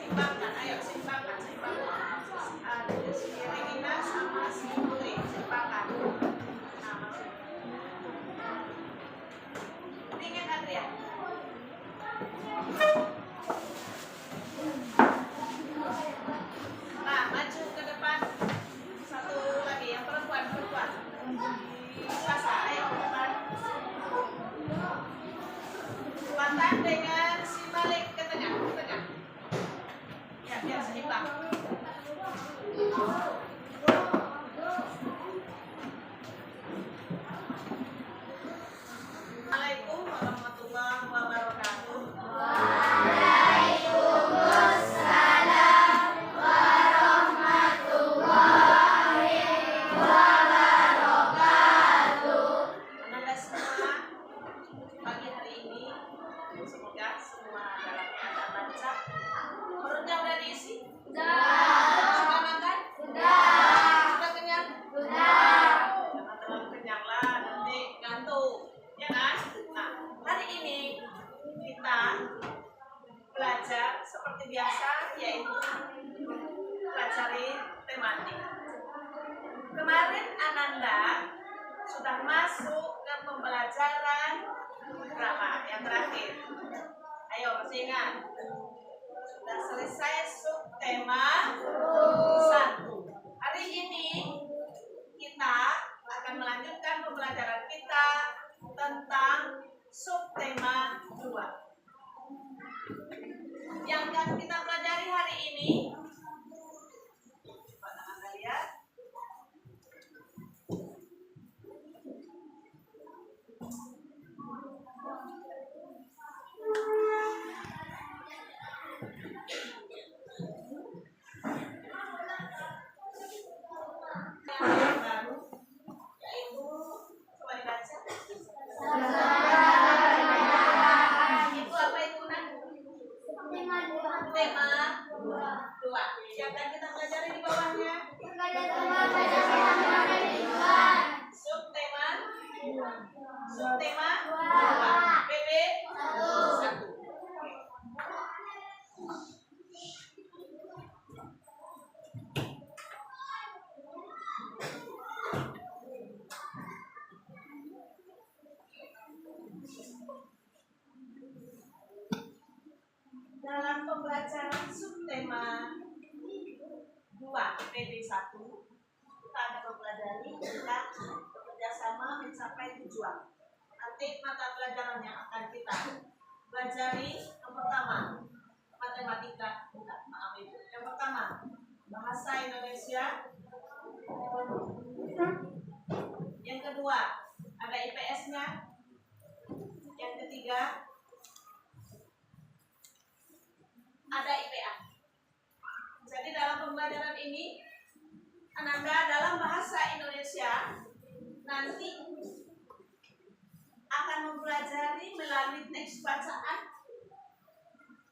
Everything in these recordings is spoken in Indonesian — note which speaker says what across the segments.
Speaker 1: seimbangkan, ayo seimbangkan. Si Regina sama si Putri seimbangkan. Nah, maksudnya. Dingin Adrian. Nah, maju ke depan. Satu lagi yang perempuan. Sasa, ayo ke depan. Selatan dengan si Malik ke tengah. Ya, biar seimbang. Assalamualaikum warahmatullahi wabarakatuh.
Speaker 2: Waalaikumsalam warahmatullahi wabarakatuh.
Speaker 1: Anda semua pagi hari ini semoga semua dalam keadaan lancar. Perutnya udah diisi? Sudah makan? Sudah kenyang? Jangan terlalu kenyang lah, nanti ngantuk, ya kan? Nah, hari ini kita belajar seperti biasa, yaitu pelajari tematik. Kemarin Ananda sudah masuk ke pembelajaran berapa? Yang terakhir. Ayo, masih ingat? Sudah selesai subtema 1. Hari ini kita akan melanjutkan pembelajaran kita tentang subtema 2. Yang akan kita pelajari hari ini, coba Anda lihat. Yang baru, yaitu coba dibaca. Itu apa itu Nan? Tema 2. Siapa yang kita pelajari di bawahnya? Subtema 2. PB 1. Dalam pembelajaran subtema 2 PB 1, kita akan mempelajari tentang bekerjasama mencapai tujuan. Nanti mata pelajaran yang akan kita pelajari yang pertama matematika, yang pertama bahasa Indonesia, yang kedua ada IPS-nya, yang ketiga ada IPA. Jadi dalam pembelajaran ini Ananda dalam bahasa Indonesia nanti akan mempelajari melalui teks bacaan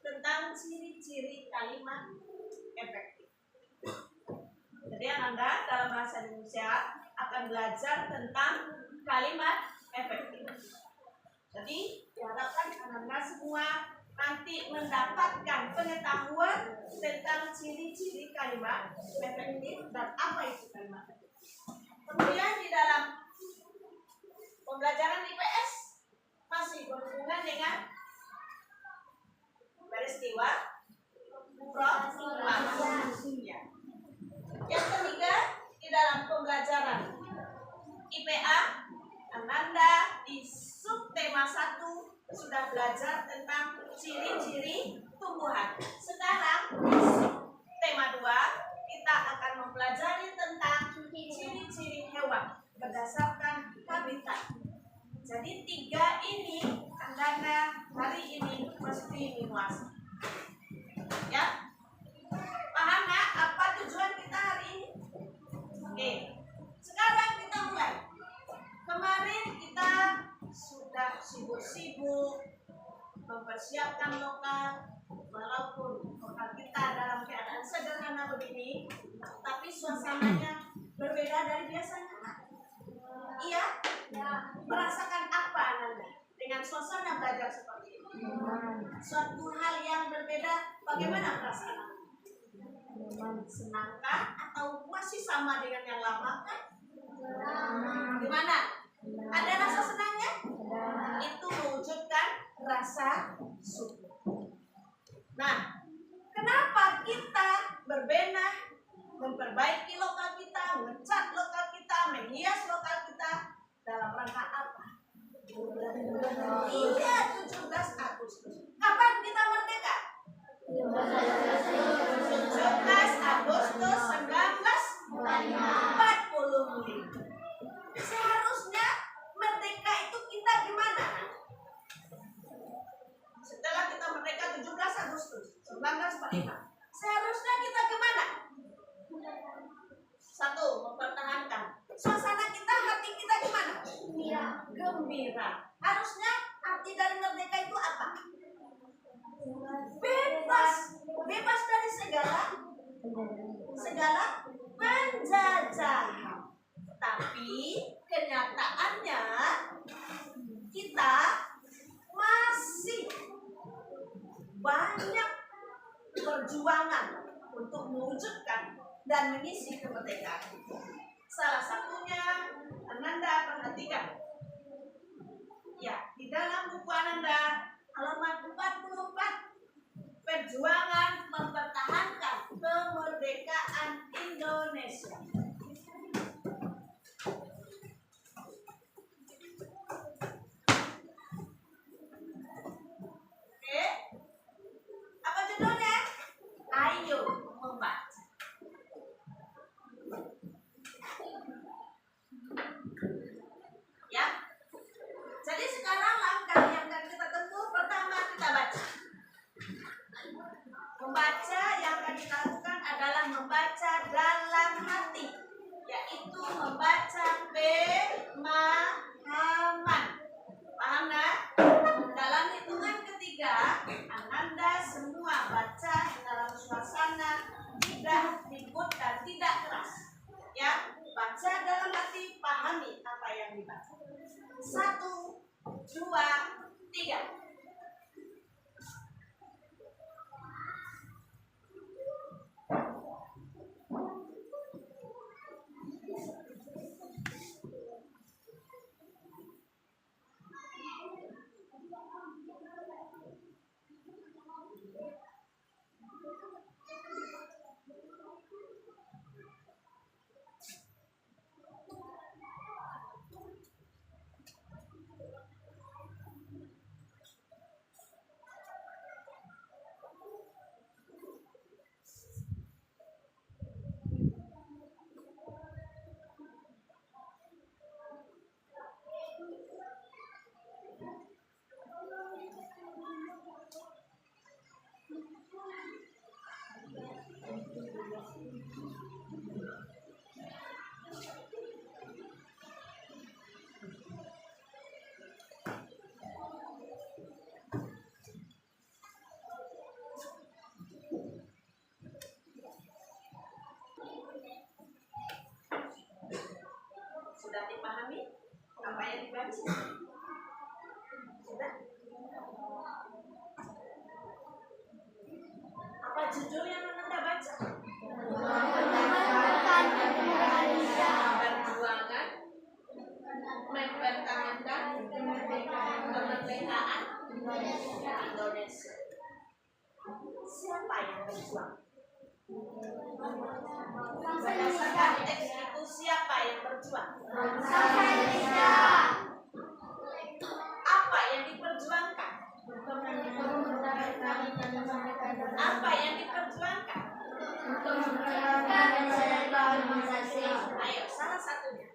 Speaker 1: tentang ciri-ciri kalimat efektif. Jadi Ananda dalam bahasa Indonesia akan belajar tentang kalimat efektif. Jadi diharapkan Ananda semua nanti mendapatkan pengetahuan tentang ciri-ciri kalimat efektif dan apa itu kalimat efektif. Kemudian di dalam pembelajaran IPS masih berhubungan dengan peristiwa proklamasi. Yang ketiga di dalam pembelajaran IPA, Ananda di subtema 1 sudah belajar tentang ciri-ciri tumbuhan. Sekarang tema 2 kita akan mempelajari tentang ciri-ciri hewan berdasarkan habitat. Jadi 3 ini Anda hari ini mesti menguasai. Ya, paham nggak apa tujuan kita hari ini? Oke, sekarang kita mulai. Kemarin kita sudah sibuk-sibuk mempersiapkan lokal, walaupun lokal kita dalam keadaan sederhana begini, tapi suasananya berbeda dari biasanya. Iya? Merasakan apa Anda dengan suasana belajar seperti ini? suatu hal yang berbeda, bagaimana perasaan? Senangkah atau masih sama dengan yang lama kan? Gimana? Ada rasa senangnya? Itu mewujudkan rasa syukur. Nah, kenapa kita berbenah, memperbaiki lokal kita, mengecat lokal kita, menghias lokal kita dalam rangka apa? Iya, 17 Agustus. Kapan kita merdeka? 17 Agustus 1945. Seharusnya merdeka itu kita gimana? Setelah kita merdeka 17 Agustus 1945, seharusnya kita gimana? Satu, mempertahankan. Suasana kita, hati kita gimana? Gembira. Harusnya arti dari merdeka itu apa? Bebas. Bebas dari segala penjajahan. Tapi kenyataannya kita masih banyak perjuangan untuk mewujudkan dan mengisi kemerdekaan. Salah satunya Ananda perhatikan. Ya, di dalam buku Ananda halaman 44, perjuangan mempertahankan kemerdekaan Indonesia. Oke, apa judulnya? Ayo membaca. Ya, jadi sekarang langkah yang akan kita tempuh, pertama kita baca. Membaca yang akan kita lakukan adalah membaca dalam hati, yaitu membaca pemahaman. Paham nah? Dalam hitungan ketiga, Ananda semua baca dalam suasana tidak ribut dan tidak keras. Ya, baca dalam hati, pahami apa yang dibaca. 1, 2, 3. Sudah dipahami apa yang dibaca? Sudah? Apa judul yang Anda baca? Perjuangan mempertahankan kemerdekaan Indonesia. Siapa yang berjuang? Berdasarkan teks itu siapa yang berjuang? Apa yang diperjuangkan? Apa yang diperjuangkan? Ayo, salah satunya.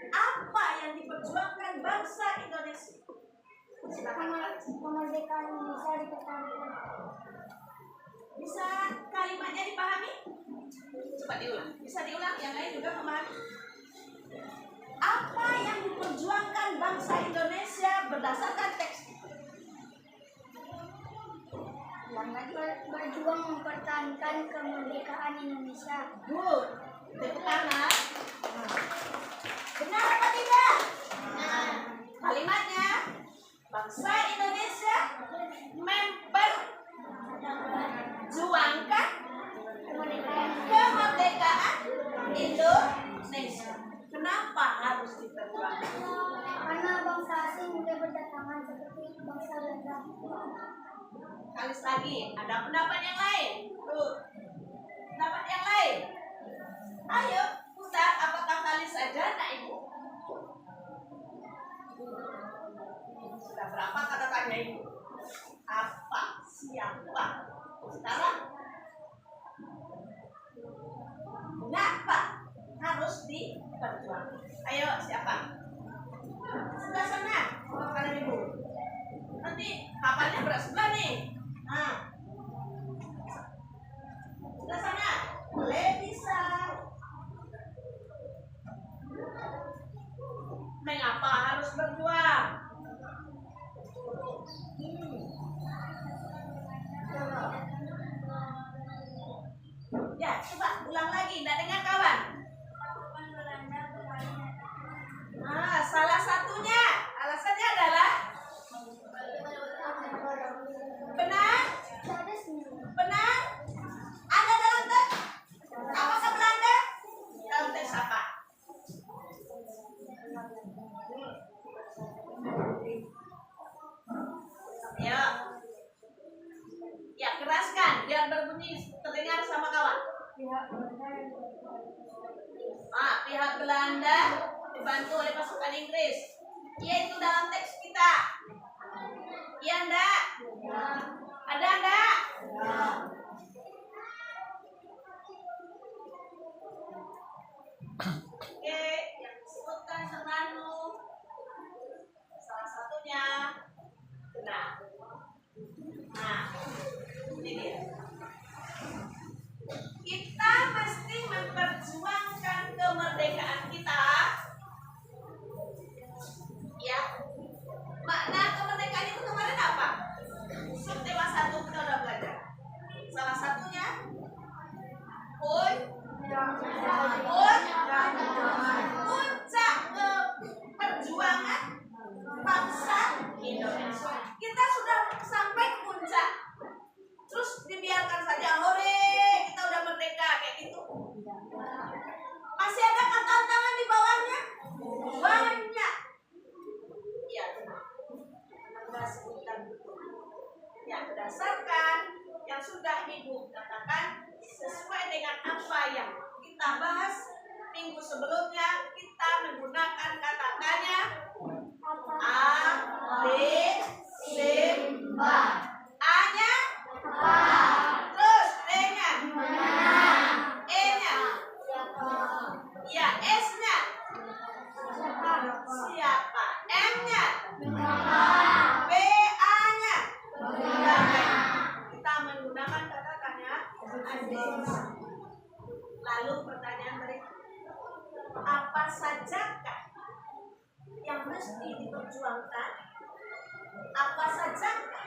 Speaker 1: Apa yang diperjuangkan bangsa Indonesia?
Speaker 2: Kemerdekaan Indonesia dipertahankan.
Speaker 1: Bisa kalimatnya dipahami? Coba diulang. Bisa diulang, yang lain juga memahami. Apa yang diperjuangkan bangsa Indonesia berdasarkan teks?
Speaker 2: Berjuang mempertahankan kemerdekaan Indonesia.
Speaker 1: Good. Tepuk tangan. Benar apa tidak? Kalimatnya? Bangsa Indonesia memperjuangkan kemerdekaan Indonesia. Kenapa harus diperjuangkan?
Speaker 2: Karena bangsa asing mulai berdatangan seperti bangsa Belanda.
Speaker 1: Kalis lagi, ada pendapat yang lain? Tuh, pendapat yang lain. Ayo, Ustaz, apakah Kalis saja, Nak Ibu? Sudah berapa kata tanya Ibu? Apa? Siapa? Sekarang? Kenapa harus diperjuangkan? Ayo, siapa? Sebelah sana, kanan Ibu. Nanti kapalnya berat sebelah nih. Nah, sebelah sana, boleh bisa. Mengapa harus berjuang? Ya, coba ulang lagi, tidak dengar kawan. Nah, salah satunya alasannya adalah benar, benar. Ada dalam teks. Apakah Belanda? Dalam teks apa? Ya, ya keraskan biar berbunyi terdengar sama kawan. Pihak Belanda dibantu oleh pasukan Inggris. Yaitu dalam teks kita. Iya enggak? Ada enggak? Oke, yang disebutkan Serrano salah satunya benar. Nah, ini dia. Kita mesti memperjuangkan kemerdekaan kita. Ya, makna kemerdekaan itu kemarin apa? Subtema 1 kita udah belajar. Salah satunya puncak perjuangan bangsa Indonesia. Kita sudah sampai ke puncak. Terus dibiarkan saja, hore, kita udah merdeka kayak gitu. Masih ada tantangan di bawahnya? Banyak. Ya, benar sebutkan betul. Ya, berdasarkan yang sudah Ibu katakan sesuai dengan apa yang kita bahas minggu sebelumnya, kita menggunakan kata tanya A, B, C, B. A-nya terus D-nya E-nya ya, S-nya siapa, M-nya B-A-nya kita menggunakan kata tanya. Lalu pertanyaan berikutnya, apa sajakah yang mesti diperjuangkan? Apa sajakah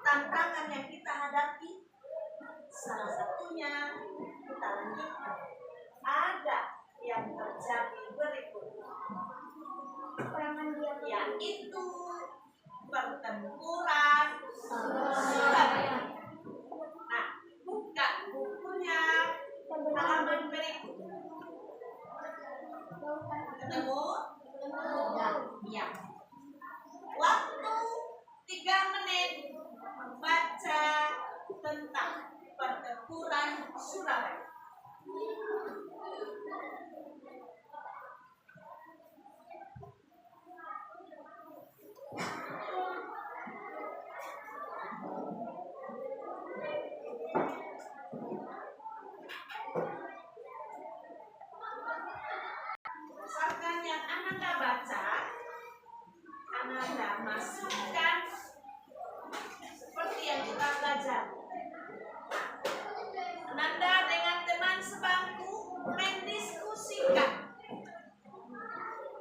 Speaker 1: tantangan yang kita hadapi? Salah satunya kita lanjutkan. Ada yang terjadi berikutnya, yaitu pertempuran Surabaya. Nah, buka bukunya halaman berikutnya. Ketemu? Ya. Waktu 3 menit membaca tentang pertempuran Surabaya. Berdasarkan yang Ananda baca, Ananda masukkan seperti yang kita belajar. Ananda dengan teman sebangku mendiskusikan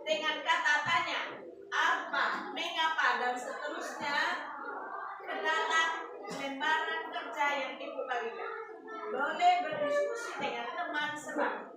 Speaker 1: dengan kata tanya, apa, mengapa, dan seterusnya ke dalam lembaran kerja yang Ibu bagikan. Boleh berdiskusi dengan teman sebangku.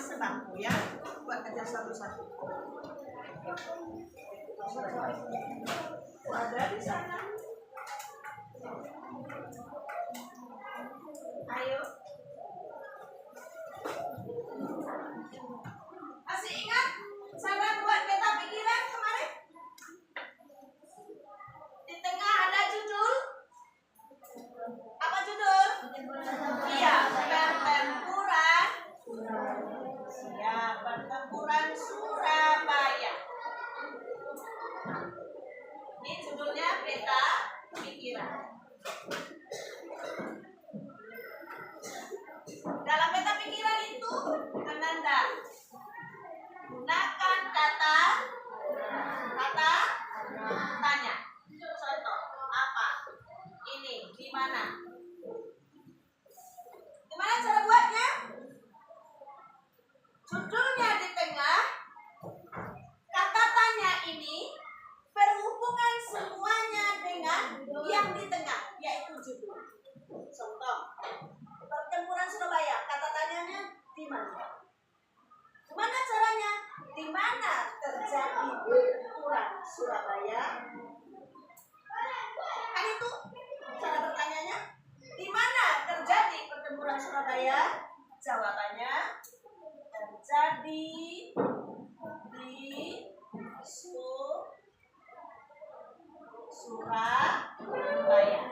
Speaker 1: sebangku ya. Buat aja satu-satu. Ada di sana. Ayo. Masih ingat cara buat peta pikiran kemarin? Di tengah ada judul. Apa judul? Iya, pertempuran. Ya, pertempuran Surabaya. Ini judulnya peta pikiran. Dalam peta pikiran itu, Ananda gunakan kata tanya. Contoh, apa? Ini, di mana? Gimana cara buatnya? Judulnya di tengah. Kata tanya ini berhubungan semuanya dengan yang di tengah, yaitu judul. Contoh, pertempuran Surabaya. Kata tanyanya di mana? Gimana caranya? Di mana terjadi pertempuran Surabaya? Kan itu cara bertanyanya. Di mana terjadi pertempuran Surabaya? Jawabannya terjadi di Surabaya.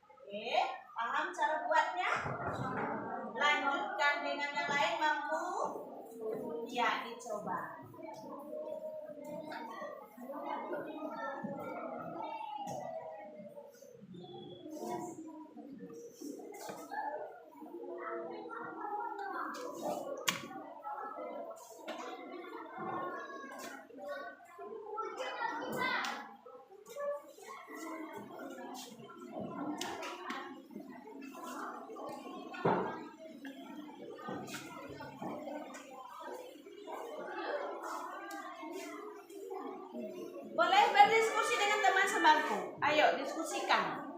Speaker 1: Oke, paham cara buatnya? Lanjutkan dengan yang lain, mampu? Ya, dicoba. Boleh berdiskusi dengan teman sebangku. Ayo, diskusikan.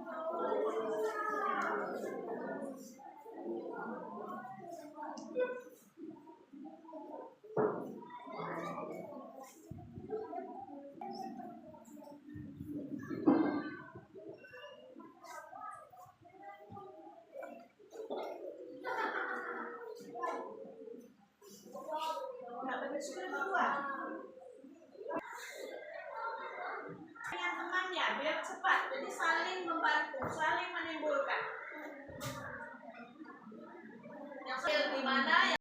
Speaker 1: Nah, berdiskusi berdua. Dengan temannya biar cepat, jadi saling membantu, saling menimbulkan. Yang di mana yang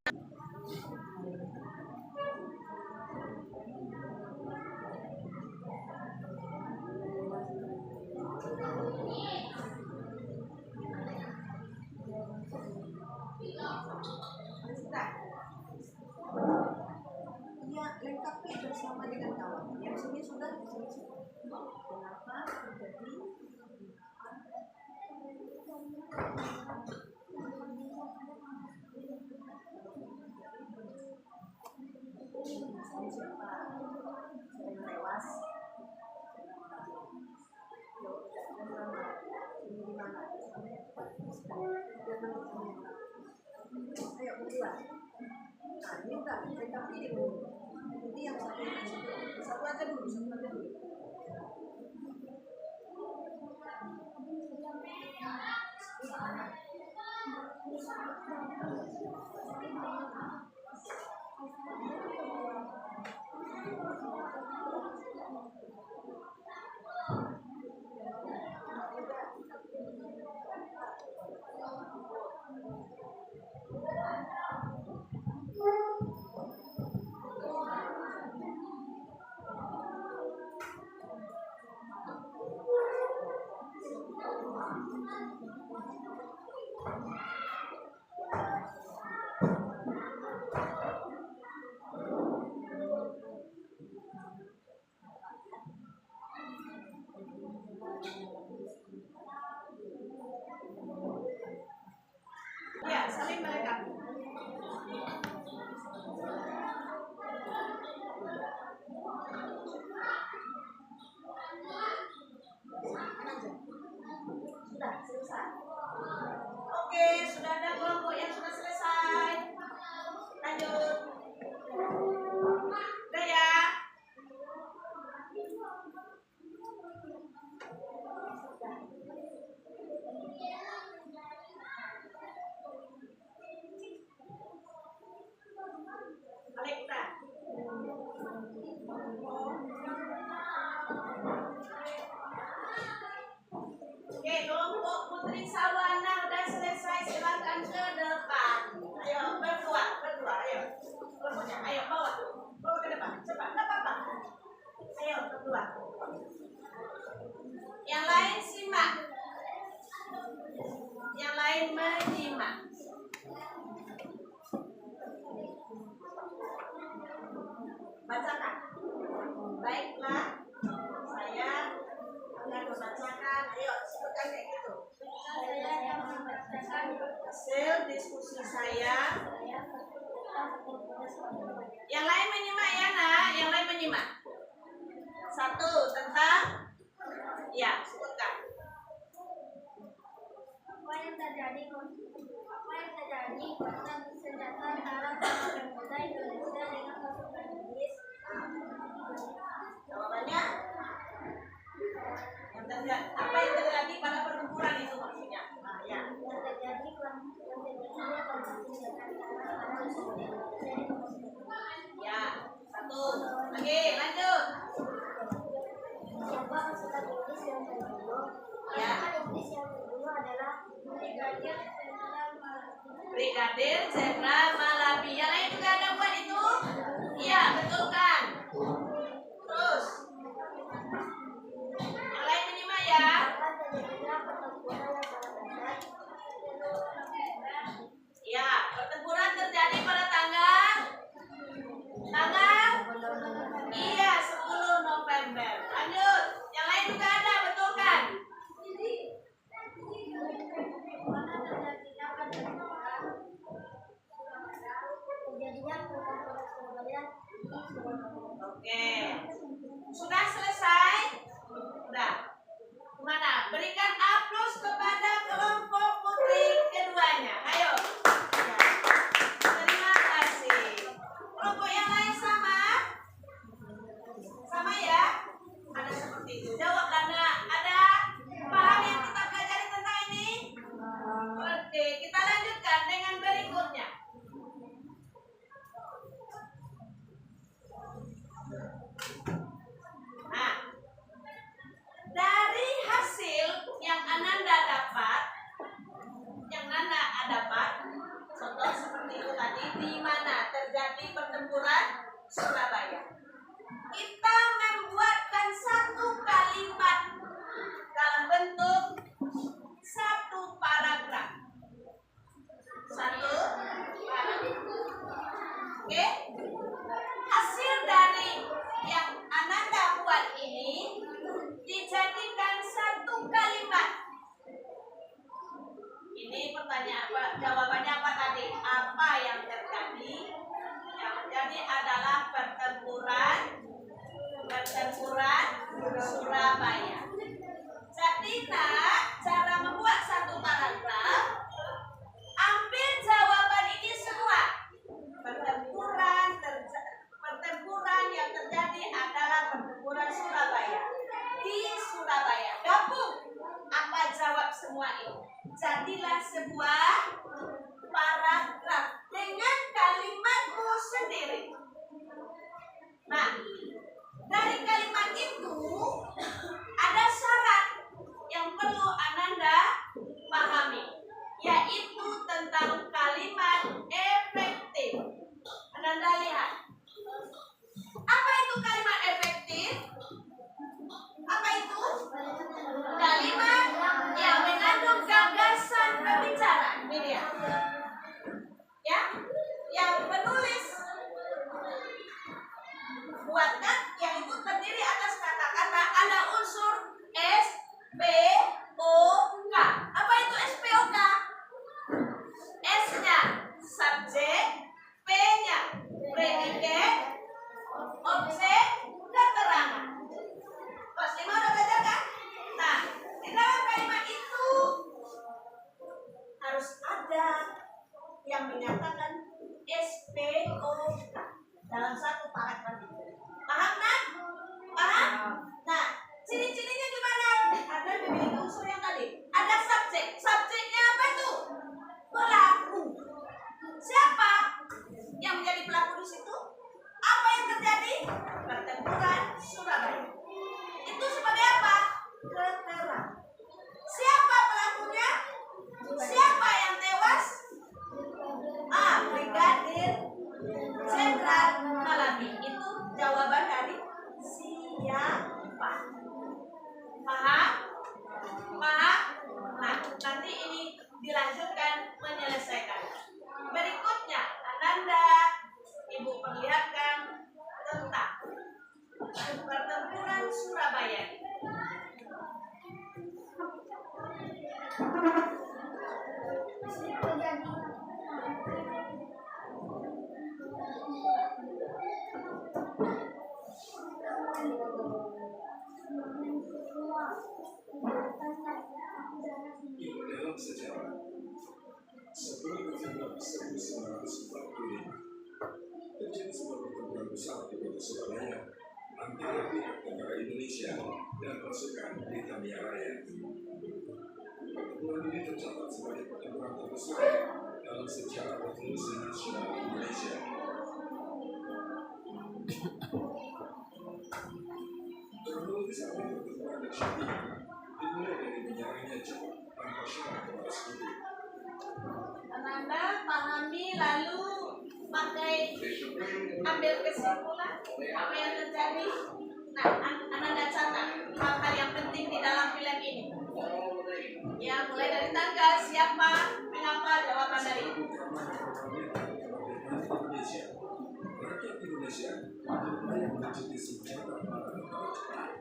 Speaker 1: ya lengkapi bersama dengan kawan. Yang sini sudah, di sini sudah. Kenapa terjadi? Siapa sering tewas? Ini di mana? Ayo berdua. Nah, ini udah lengkapi dulu. Ini yang satu aja dulu, satu aja dulu. Dua. Yang lain simak. Yang lain menyimak. Bacakan. Baiklah, saya akan membacakan. Ayo, sebutkan kayak gitu.
Speaker 2: Saya akan membacakan
Speaker 1: Hasil diskusi saya. Yang lain menyimak ya, Nak. Yang lain menyimak. Satu, tentang ya, sebutkan.
Speaker 2: apa yang terjadi pada senjata antara para pemuda Indonesia dengan pasukan Inggris.
Speaker 1: Jawabannya apa yang terjadi pada pertempuran itu maksudnya? Nah, ya.
Speaker 2: Yang terjadi pada senjata antara para pemuda Indonesia dengan pasukan Inggris.
Speaker 1: Ya, satu. Oke, lanjut.
Speaker 2: Siapa pasukan Inggris yang terbunuh?
Speaker 1: Ya.
Speaker 2: Pasukan Inggris yang terbunuh adalah
Speaker 1: Brigadir Jenderal Malabi. Yang lain juga ada buat itu? Iya, betul kan? Terus. Yang lain menyimak ya.
Speaker 2: Akan terjadinya pertempuran yang sangat dahsyat.
Speaker 1: Ya, pertempuran terjadi pada tanggal iya, 10 November. Lanjut. Yang lain juga ada, betul kan?
Speaker 2: Terjadinya pertempuran Surabaya di Surabaya.
Speaker 1: Oke. Sudah selesai? Sudah. Mana? Berikan aplaus kepada kelompok putri keduanya. Ayo. Ya. Terima kasih. Kelompok yang lain sama? Sama ya? Ada seperti itu. Jawab karena ada paham yang kita pelajari tentang ini? Oke, kita lanjutkan dengan berikutnya. Nah, dari hasil yang Ananda dapat, contoh seperti itu tadi, di mana terjadi pertempuran Surabaya. Kita membuatkan satu kalimat dalam bentuk satu paragraf. Satu paragraf. Oke? Hasil dari yang Ananda buat ini dijadikan satu kalimat. Ini pertanyaan apa? Jawabannya apa tadi? Apa yang terjadi? Yang terjadi adalah pertempuran Surabaya. Jadi nak, cara membuat satu paragraf, ambil jawaban ini semua. Pertempuran yang terjadi adalah pertempuran Surabaya. Di Surabaya. Gabung apa jawab semua itu. Jadilah sebuah paragraf dengan kalimatmu sendiri. Nah, dari kalimat itu ada syarat yang perlu Ananda pahami, yaitu tentang kalimat efektif. Ananda lihat. Apa itu kalimat efektif? Apa itu? Kalimat yang mengandung gagasan pembicaraan. Ini dia. Ya, yang penulis buatkan yang itu terdiri atas kata-kata ada unsur S, P, O, K. Apa itu SPOK? S-nya subjek, P-nya predikat, objek, keterangan. Kelas 5 udah belajar kan? Nah, di dalam kalimat itu harus ada yang menyatakan SPOK dalam satu paragraf itu. Paham kan? Paham? Nah, ciri-cirinya gimana? Ada memiliki unsur yang tadi. Ada subjek. Subjeknya apa itu? Pelaku. Siapa yang menjadi pelaku di situ? Apa yang terjadi? Pertempuran Surabaya. Itu sebagai apa? Keterangan. Siapa pelakunya? Siapa yang tewas? Brigadir Jenderal Malabi. Itu jawaban dari siapa. Pertempuran Surabaya.
Speaker 3: Dalam sejarah, sebelum November 1945, terjadi sebuah pertempuran besar di kota Surabaya antara pihak tentara Indonesia dan pasukan Britania Raya. Pertempuran ini tercatat sebagai pertempuran terbesar dalam sejarah revolusi nasional Indonesia. Kronologis awal pertempuran tersebut dimulai dari menyerangnya Jepang tanpa syarat kepada sekutu.
Speaker 1: Ananda pahami lalu pakai ambil kesimpulan apa yang terjadi. Nah, Ananda catat hal-hal yang penting di dalam film ini. Ya, mulai dari tanggal, siapa, mengapa, jawaban dari itu.
Speaker 3: Rakyat Indonesia berupaya mencuci senjata para tentara Jepang.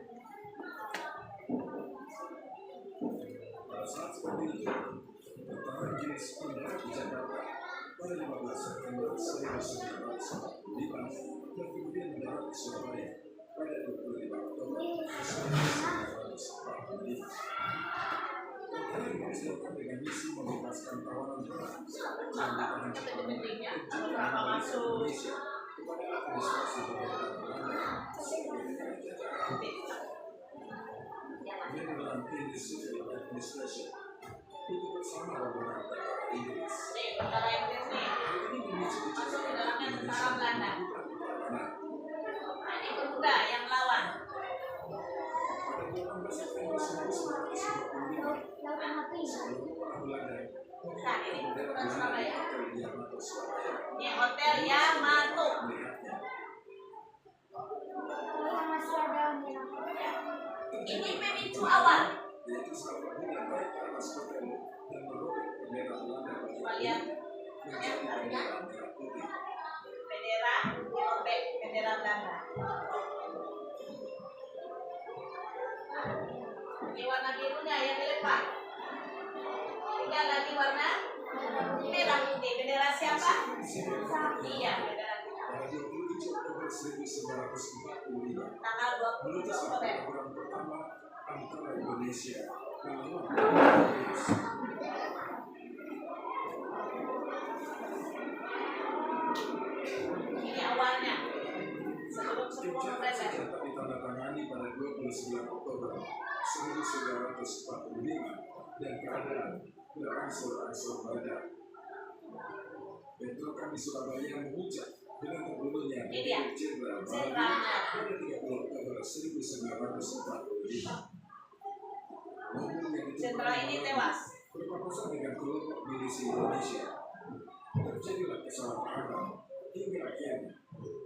Speaker 3: Pada saat seperti itu, tentara Inggris mendarat di Jakarta pada 15 September 1945 dan kemudian mendarat di Surabaya pada 25 Oktober 1945. Tentara Inggris datang dengan misi membebaskan tawanan perang yang ditahan Jepang untuk Indonesia kepada administrasi pemerintahan Belanda sebagai negara jajahan. Maryland Institute of Administration untuk bersama rombongan tentara Inggris.
Speaker 1: Tentara Inggris nih
Speaker 3: Hal ini memicu
Speaker 1: masuk ke dalamnya tentara Belanda. Nah, itu juga yang lawan.
Speaker 3: Pada 18 September 1945, seluruh orang Belanda
Speaker 1: Nah, ini pertempuran Surabaya.
Speaker 3: di Yamato, Surabaya.
Speaker 1: Ini Hotel Yamato.
Speaker 3: Melihatnya,
Speaker 1: Ini pemicu awal.
Speaker 3: yaitu salah satunya naik ke atas hotel dan merobek bendera Belanda
Speaker 1: Coba lihat
Speaker 3: menjadi bendera merah putih.
Speaker 1: bendera dirobek, bendera Belanda. Ini warna birunya yang dilepas. Tinggal lagi warna merah putih. Bendera siapa? Iya, bendera kita.
Speaker 3: Pada 27 Oktober 1945,
Speaker 1: Tanggal 27
Speaker 3: menuju
Speaker 1: Oktober.
Speaker 3: pertempuran pertama antara Indonesia melawan Inggris.
Speaker 1: Ini awalnya. Sebelum
Speaker 3: Gencatan
Speaker 1: November.
Speaker 3: senjata ditandatangani pada 29 Oktober 1945 dan keadaan berangsur-angsur mereda. Bentrokan di Surabaya memuncak dengan terbunuhnya
Speaker 1: Ini dia.
Speaker 3: Jenderal
Speaker 1: Jenderal
Speaker 3: Malabi pada 30 Oktober 1945. Mobil yang
Speaker 1: Jenderal ini tewas.
Speaker 3: berpapasan dengan kelompok milisi Indonesia. Terjadilah kesalahpahaman hingga akhirnya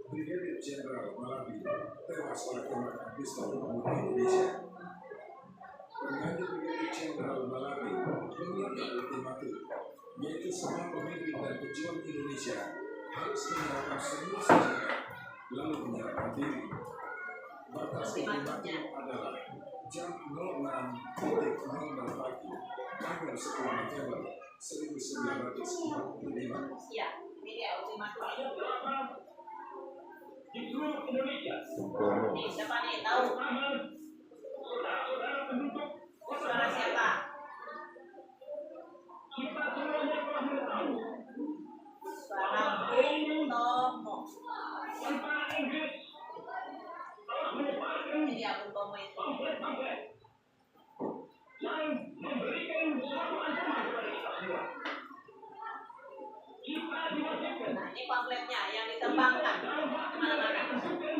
Speaker 3: Brigadir Jenderal Malabi tewas oleh tembakan pistol pemuda Indonesia. Pengganti Brigadir Jenderal Malabi mengeluarkan ultimatum, yaitu semua pemimpin dan pejuang Indonesia harus menyerahkan semua senjata lalu menyerahkan diri. Batas ultimatum adalah jam 06.00 pagi tanggal 10 November 1945.
Speaker 1: Iya, ini dia ultimatum.
Speaker 4: Di seluruh Indonesia,
Speaker 1: Nih, siapa nih? Tahu?
Speaker 4: saudara-saudara penduduk
Speaker 1: Suara siapa?
Speaker 4: kita semuanya telah mengetahui
Speaker 1: Suara Bung Tomo.
Speaker 4: tentara Inggris telah menyebarkan
Speaker 1: Ini dia Bung Tomo itu.
Speaker 4: pamflet-pamflet yang memberikan suatu ancaman kepada kita semua. Kita diwajibkan
Speaker 1: Nah, ini pamfletnya yang ditembangkan
Speaker 4: dalam waktu yang ditentukan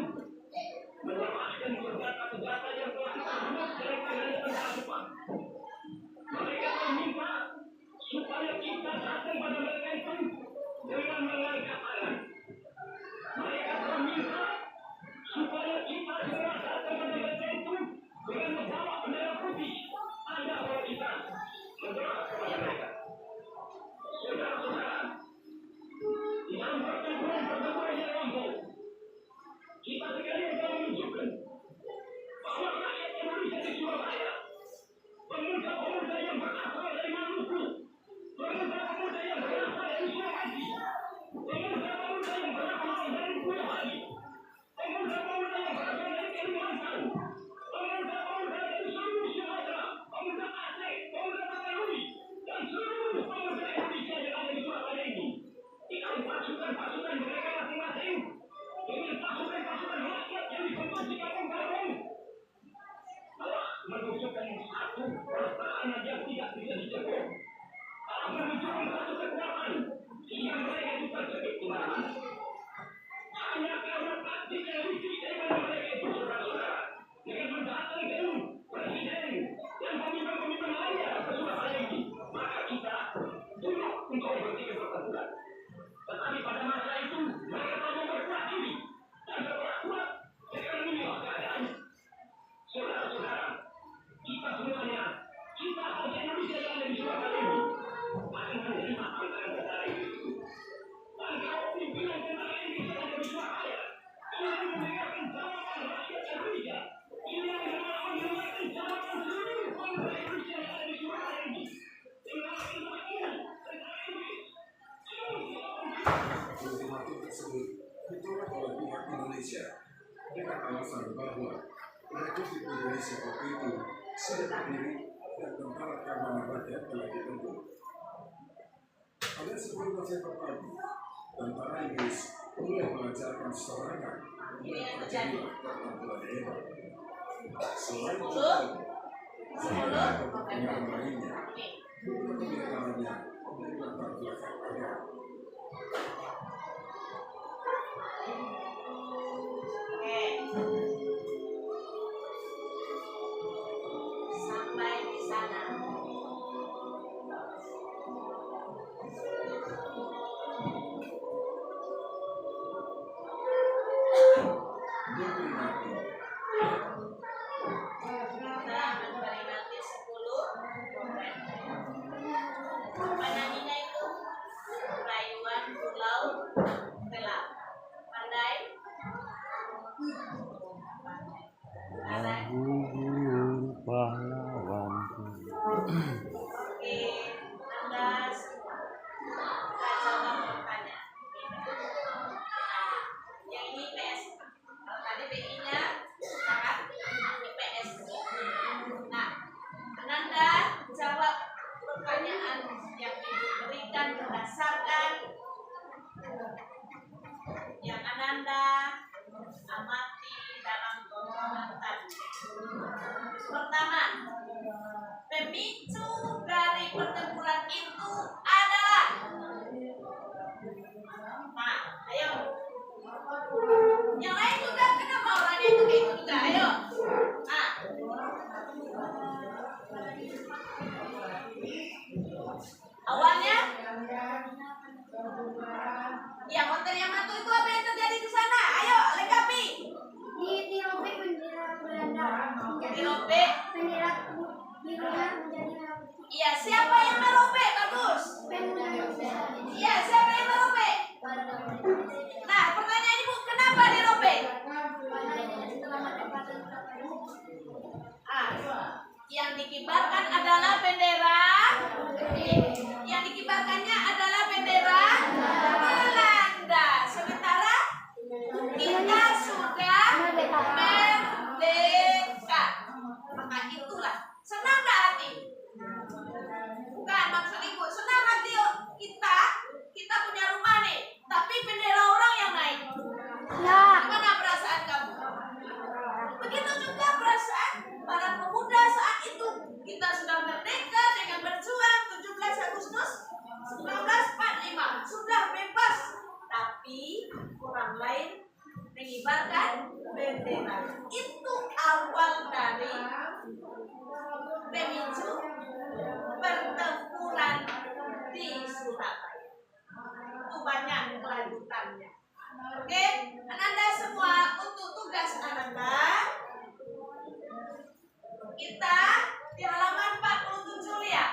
Speaker 4: melepaskan senjata-senjata yang telah disambut dari tangan tentara Jepang. Mereka meminta supaya kita datang pada mereka itu dengan mengangkat tangan. Mereka meminta supaya kita segera datang pada mereka itu dengan membawa bendera putih. Anda bahwa kita segera kepada mereka. Saudara-saudara, dalam pertempuran yang lampau, satu perasaan yang tidak bisa dijaga. Allah menunjukkan satu kekuatan sehingga mereka itu terjepit kemana-mana. Hanya karena taktik yang licik dari mereka itu saudara-saudara, dengan mendatangkan presiden dan pemimpin-pemimpin lainnya ke Surabaya ini, maka kita turut untuk berpikir pertempuran. Tetapi pada masa itu mereka telah memperkuat diri dan berkuat sekarang inilah keadaan. Saudara-saudara, kita semuanya, kita bangsa Indonesia yang ada di Surabaya ini akan menerima tantangan tentara Inggris. Dan kalau pimpinan tentara Inggris yang ada di Surabaya ini mendengarkan jawaban rakyat Indonesia, ini yang mendengarkan jawaban seluruh bangsa Indonesia yang ada di Surabaya ini, dengarkan suara ini tentara Inggris.
Speaker 3: Ultimatum tersebut ditolak oleh pihak Indonesia dengan alasan bahwa Republik Indonesia waktu itu sudah berdiri dan tentara keamanan rakyat telah dibentuk. Pada 10 November pagi, tentara Inggris mulai melancarkan serangan dan terjadilah pertempuran hebat. Selain itu, beberapa kepentingan lainnya, beberapa di antaranya dari latar belakang agama.
Speaker 1: Sampai di sana.
Speaker 3: Memperingati
Speaker 1: Kita memperingati 10 November. Apa nyanyinya itu? Rayuan Pulau Gelap. Pandai?
Speaker 5: Pahlawanku.
Speaker 1: Oke, Anda saya jawab pertanyaan. Yang ini PS. Kalau tadi PI-nya sangat IPS. Nah, Ananda jawab pertanyaan yang diberikan berdasarkan yang Ananda amati dalam komentar. Pertama, pemicu dari pertempuran itu adalah. Nah, ayo. Yang lain juga kenapa orangnya itu kayak itu juga? Ayo. Nah. Awalnya yang hotel yang Matu itu apa yang terjadi di sana? Ayo, lengkapi.
Speaker 2: Dirobek bendera Belanda.
Speaker 1: Dirobek.
Speaker 2: Bendera birunya menjadi merah putih.
Speaker 1: Iya, siapa yang merobek? Bagus. Iya, siapa yang merobek? Nah, pertanyaan Ibu, kenapa dirobek? Yang dikibarkan adalah bendera. Yang dikibarkannya adalah bendera Belanda. Sementara kita sudah merdeka. Maka itulah senang gak hati? Bukan maksud Ibu, senang hati kita. Kita punya rumah nih, tapi bendera orang yang naik. Gimana perasaan kamu? Begitu juga perasaan para pemuda saat itu. Kita sudah merdeka dengan berjuang 17 Agustus 1945. Sudah bebas. Tapi orang lain mengibarkan bendera. Itu awal dari pemicu pertempuran di Surabaya. Itu banyak kelanjutannya. Oke, Ananda semua untuk tugas Ananda. Kita di halaman 47 lihat.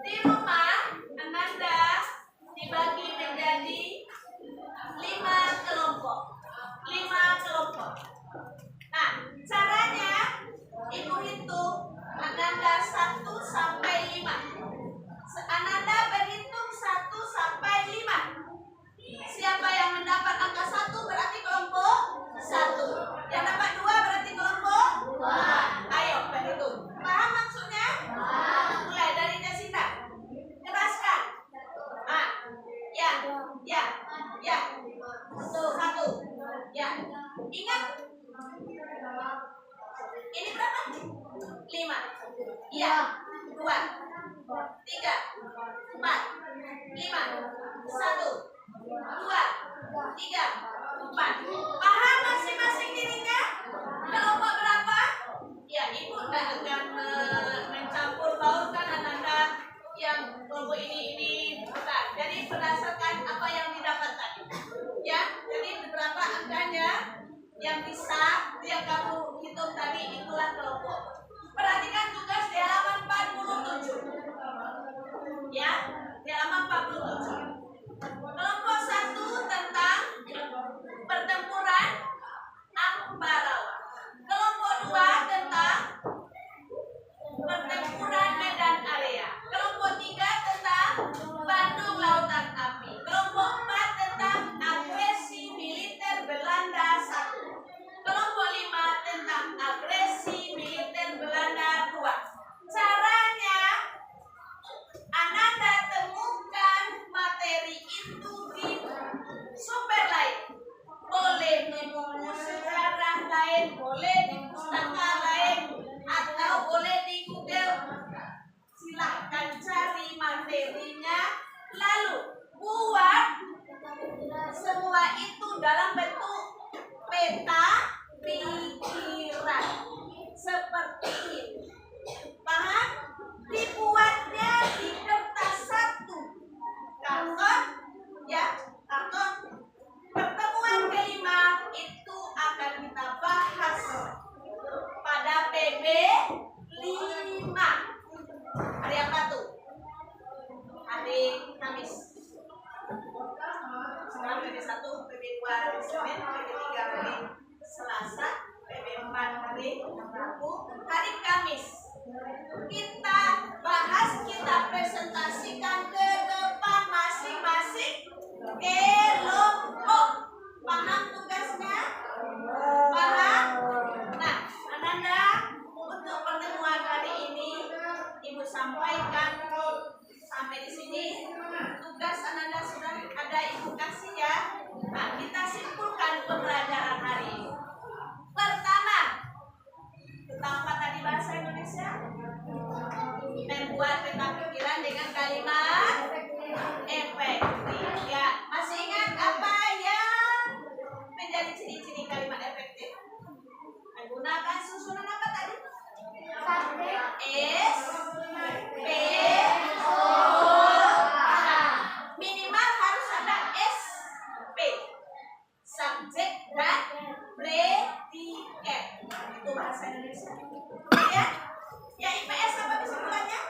Speaker 1: Di rumah Ananda dibagi menjadi 5 kelompok. 5 kelompok. Nah, caranya Ibu hitung Ananda 1 sampai 5. Ananda berhitung 1 sampai 5. Siapa yang mendapat angka 1 berarti kelompok 1. Yang dapat 2 berarti kelompok 2. Ayo berhitung. Paham maksudnya? Mulai dari Jasinta. Keraskan. Ah, ya. 1. Ya. Ingat Iya. 2, 3, 4, 5. 1, 2, 3, 4. Paham masing-masing dirinya? Kelompok berapa? Ya, ibu tidak akan mencampur baurkan anak-anak yang kelompok ini bukan. Jadi berdasarkan apa yang didapatkan. Ya, jadi beberapa angkanya yang bisa yang kamu hitung tadi itulah kelompok. Perhatikan tugas di halaman 47. Ya, di halaman 47. Kelompok 1 tentang pertempuran Ambarawa. Kelompok 2 tentang pertempuran Medan Area. Kelompok 3 tentang Bandung Lautan Api. Kelompok 4 tentang agresi militer Belanda 1. Kelompok 5 tentang agresi militer Belanda 2. Caranya, Ananda temukan materi itu di sumber lain. Boleh di buku sejarah lain, boleh di pustaka lain, atau boleh di Google. Silahkan cari materinya, lalu buat semua itu dalam bentuk peta pikiran seperti ini. Paham? Dibuatnya di kertas 1 karton, ya, karton. Pertemuan kelima itu akan kita bahas pada PB 5. Hari apa tuh? Hari Kamis. Sekarang PB 1, PB 2 hari Senin, PB 3 hari Selasa, PB 4 hari Rabu, hari Kamis. Kita bahas, kita presentasikan ke depan masing-masing kelompok. Paham tugasnya? Paham? Nah, Ananda, untuk pertemuan hari ini Ibu sampaikan sampai di sini. Tugas Ananda sudah ada Ibu kasih ya. Nah, kita simpulkan pembelajaran hari ini. Pertama, tentang apa tadi bahasa Indonesia? Membuat peta pikiran dengan kalimat efektif. Ya, masih ingat apa yang menjadi ciri-ciri kalimat efektif? Menggunakan susunan apa tadi? S, P, O, H. Minimal harus ada S, P. Subjek dan predikat. Itu bahasa Indonesia. Ya, ya IPS apa kesimpulannya?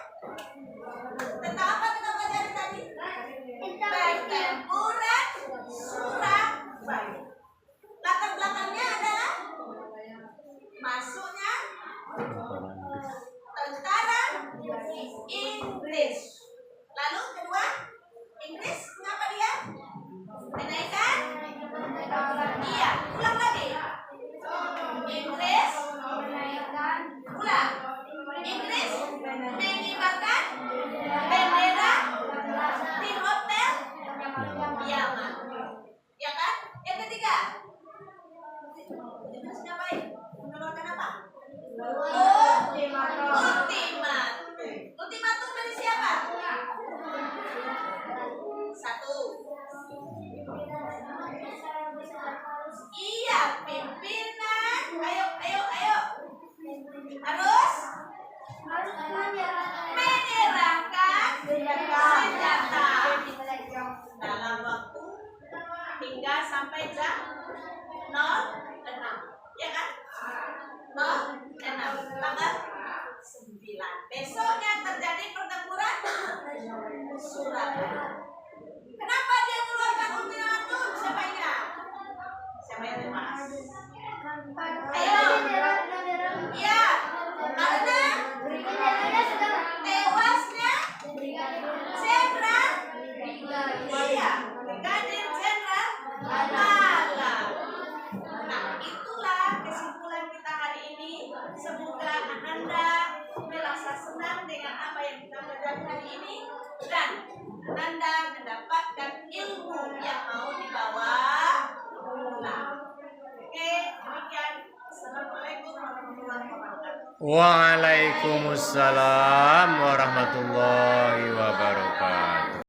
Speaker 1: Tentang apa kita pelajari tadi? Pertempuran Surabaya. Latar belakangnya adalah masuknya tentara Inggris. Lalu kedua, Inggris mengapa dia menaikkan? Iya, ulang lagi. Inggris menaikkan. Ulang. Inggris mengibarkan bendera di hotel Yaman. Ya kan? Yang ketiga, Inggris ngapain? Mengeluarkan apa? Ultimatum. Ultimatum dari siapa? 1. Iya, pimpinan. Ayo. Harus menyerahkan senjata dalam waktu hingga sampai jam 06. Ya kan? 06. Tanggal 9. Besoknya terjadi pertempuran Surabaya. Kenapa dia keluarkan ultimatum? Siapa ingat? Siapa yang tewas? Ayo. Ya, karena tewasnya Jenderal. Iya, Brigadir Jenderal Malam. Nah, itulah kesimpulan kita hari ini. Semoga Ananda merasa senang dengan apa yang kita pelajari hari ini dan Ananda mendapatkan ilmu yang mau dibawa pulang. Oke, demikian. Assalamualaikum warahmatullahi wabarakatuh.
Speaker 5: Waalaikumsalam